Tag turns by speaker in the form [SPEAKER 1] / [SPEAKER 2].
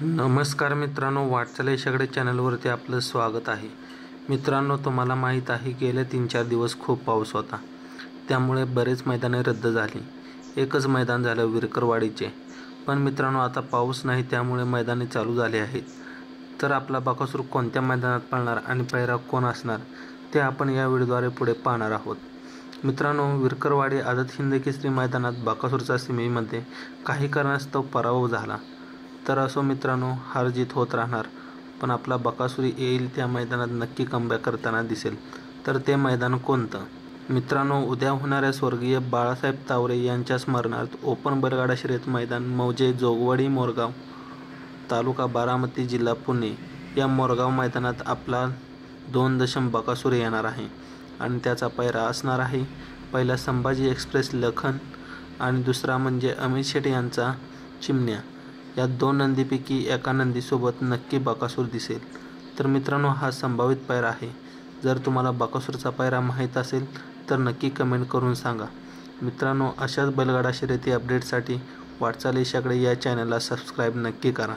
[SPEAKER 1] नमस्कार मित्रांनो, वाटचाल यशाकडे चॅनलवरती आपलं स्वागत आहे। मित्रांनो, तुम्हाला माहीत आहे गेले 3-4 दिवस खूप पाऊस होता, त्यामुळे बरेच मैदाने रद्द झाली। एकच मैदान झालं विरकरवाडीचे। पण मित्रांनो, आता पाऊस नाही त्यामुळे मैदाने चालू झाली आहेत। तर आपला बकासूर कोणत्या मैदानात पळणार आणि पैरा कोण असणार ते आपण या व्हिडिओद्वारे पुढे पाहणार आहोत। मित्रांनो, विरकरवाडी आझाद हिंद केसरी मैदानात बकासूरचा सीमेमध्ये काही कारणास्तव पराभव झाला। तर असो मित्रांनो, हार जीत होत राहणार, पण आपला बकासूर येईल त्या मैदानात नक्की कमबॅक करताना दिसेल। तर ते मैदान कोणतं? मित्रांनो, उद्या होणाऱ्या स्वर्गीय बाळासाहेब तावरे यांच्या स्मरणार्थ ओपन बैलगाडा शर्यत मैदान मौजे जोगवडी मोरगाव, तालुका बारामती, जिल्हा पुणे या मोरगाव मैदानात आपला 2 दशम बकासूर येणार आहे आणि त्याचा पैरा असणार आहे पहिला संभाजी एक्सप्रेस लखन आणि दुसरा म्हणजे अमित शेट यांचा चिमण्या। या 2 नंदीपैकी एका नंदीसोबत नक्की बकासूर दिसेल। तर मित्रांनो, हा संभावित पैरा आहे। जर तुम्हाला बकासूरचा पैरा माहीत असेल तर नक्की कमेंट करून सांगा। मित्रांनो, अशाच बैलगाडा शर्यती अपडेटसाठी वाटचाल यशाकडे या चॅनलला सबस्क्राईब नक्की करा।